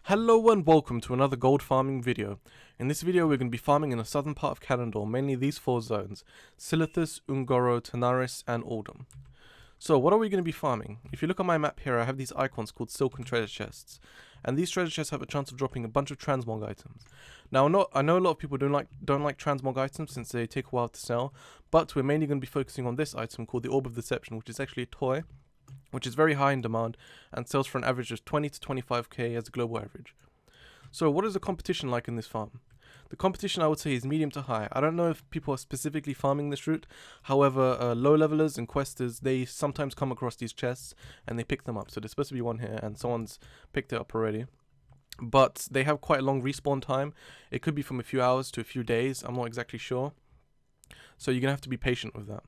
Hello and welcome to another gold farming video. In this video we're going to be farming in the southern part of Kalimdor, mainly these four zones: Silithus, Ungoro, Tanaris and Aldum. So what are we going to be farming? If you look on my map here, I have these icons called Silken treasure chests, and these treasure chests have a chance of dropping a bunch of transmog items. Now I know a lot of people don't like transmog items since they take a while to sell, but we're mainly going to be focusing on this item called the Orb of Deception, which is actually a toy which is very high in demand and sells for an average of 20 to 25k as a global average. So what is the competition like in this farm? The competition, I would say, is medium to high. I don't know if people are specifically farming this route. However, low levelers and questers, they sometimes come across these chests and they pick them up. So there's supposed to be one here and someone's picked it up already. But they have quite a long respawn time. It could be from a few hours to a few days. I'm not exactly sure. So you're going to have to be patient with that.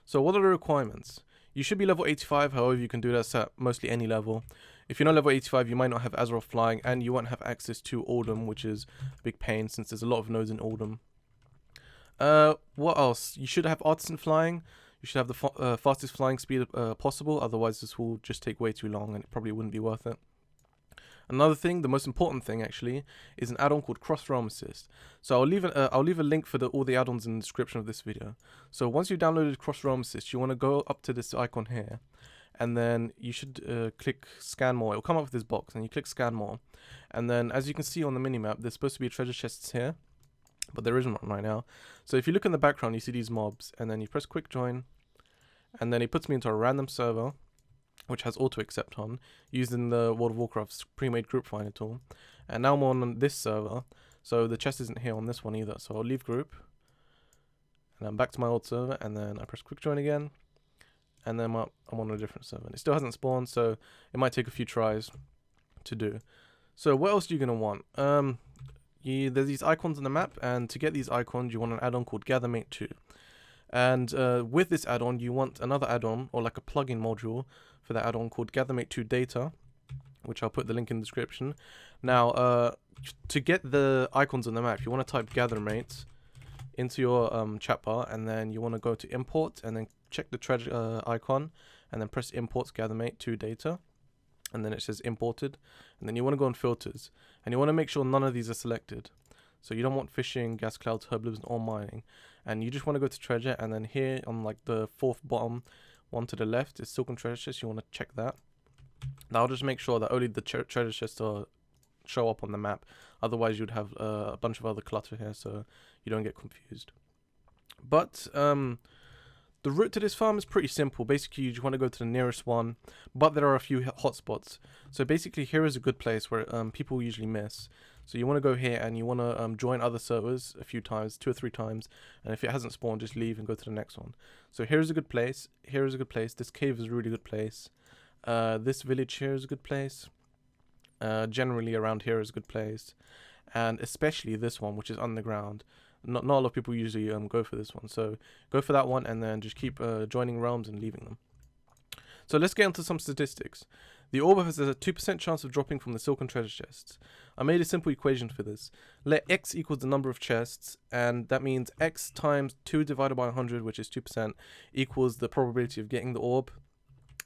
So what are the requirements? You should be level 85, however you can do that at mostly any level. If you're not level 85, you might not have Azeroth flying, and you won't have access to Aldum, which is a big pain since there's a lot of nodes in Aldum. What else? You should have Artisan flying. You should have the fastest flying speed possible, otherwise this will just take way too long and it probably wouldn't be worth it. Another thing, the most important thing actually, is an add-on called Cross Realm Assist. So I'll leave a link for all the add-ons in the description of this video. So once you've downloaded Cross Realm Assist, you want to go up to this icon here, and then you should click Scan More. It'll come up with this box, and you click Scan More, and then as you can see on the minimap, there's supposed to be a treasure chests here, but there isn't one right now. So if you look in the background, you see these mobs, and then you press Quick Join, and then it puts me into a random server, which has auto accept on, using the World of Warcraft's pre-made group finder tool. And now I'm on this server, so the chest isn't here on this one either. So I'll leave group, and I'm back to my old server, and then I press quick join again, and then I'm on a different server. And it still hasn't spawned, so it might take a few tries to do. So what else are you gonna want? There's these icons on the map, and to get these icons, you want an add-on called GatherMate2. And with this add-on, you want another add-on, or like a plugin module for that add-on called GatherMate2 Data, which I'll put the link in the description. Now, to get the icons on the map, you want to type GatherMate into your chat bar, and then you want to go to Import, and then check the treasure icon, and then press Import GatherMate2 Data, and then it says Imported, and then you want to go on Filters, and you want to make sure none of these are selected. So you don't want fishing, gas clouds, herblibs, or mining. And you just want to go to treasure, and then here on like the fourth bottom one to the left is Silken treasure chest. You want to check that. Now just make sure that only the treasure chests show up on the map. Otherwise you'd have a bunch of other clutter here, so you don't get confused. But the route to this farm is pretty simple. Basically, you just want to go to the nearest one, but there are a few hotspots. So basically, here is a good place where people usually miss. So you want to go here, and you want to join other servers a few times, 2 or 3 times, and if it hasn't spawned, just leave and go to the next one. So here's a good place. Here is a good place. This cave is a really good place. This village here is a good place. Generally around here is a good place, and especially this one, which is underground. Not a lot of people usually go for this one, so go for that one, and then just keep joining realms and leaving them. So let's get into some statistics. The orb has a 2% chance of dropping from the Silken treasure chests. I made a simple equation for this. Let x equals the number of chests, and that means x times 2 divided by 100, which is 2%, equals the probability of getting the orb.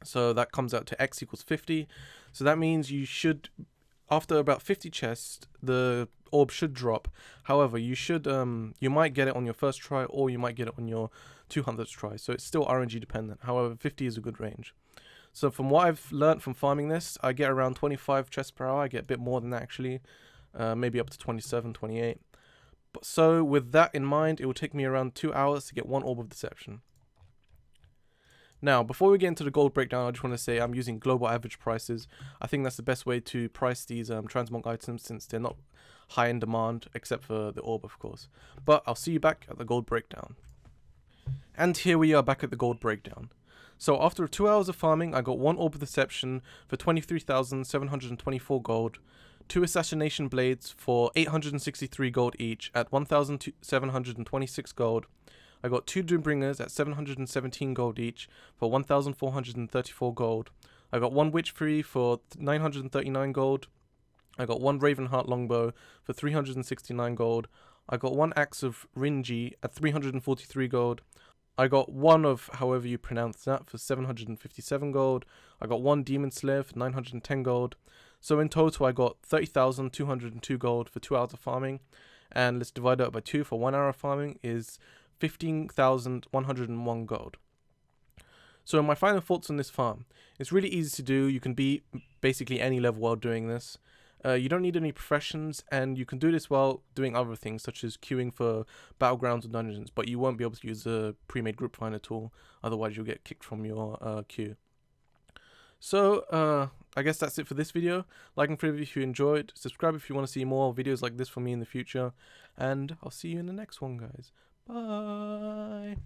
So that comes out to x equals 50. So that means you should, after about 50 chests, the orb should drop. However, you might get it on your first try, or you might get it on your 200th try. So it's still RNG dependent. However, 50 is a good range. So from what I've learned from farming this, I get around 25 chests per hour. I get a bit more than that actually, maybe up to 27, 28. So with that in mind, it will take me around 2 hours to get one Orb of Deception. Now, before we get into the gold breakdown, I just want to say I'm using global average prices. I think that's the best way to price these transmog items, since they're not high in demand, except for the orb, of course. But I'll see you back at the gold breakdown. And here we are back at the gold breakdown. So after 2 hours of farming, I got one Orb of Deception for 23,724 gold, 2 Assassination Blades for 863 gold each at 1,726 gold. I got 2 Doombringers at 717 gold each for 1,434 gold. I got 1 Witch Free for 939 gold. I got 1 Ravenheart Longbow for 369 gold. I got 1 Axe of Rinji at 343 gold. I got 1 of however you pronounce that for 757 gold. I got 1 Demon Slayer for 910 gold. So in total I got 30,202 gold for 2 hours of farming, and let's divide that by 2 for 1 hour of farming is 15,101 gold. So my final thoughts on this farm. It's really easy to do. You can beat basically any level while doing this. You don't need any professions, and you can do this while doing other things such as queuing for battlegrounds or dungeons, but you won't be able to use the pre-made group finder tool, otherwise you'll get kicked from your queue. So I guess that's it for this video. Like and favorite if you enjoyed, subscribe if you want to see more videos like this from me in the future, and I'll see you in the next one, guys. Bye.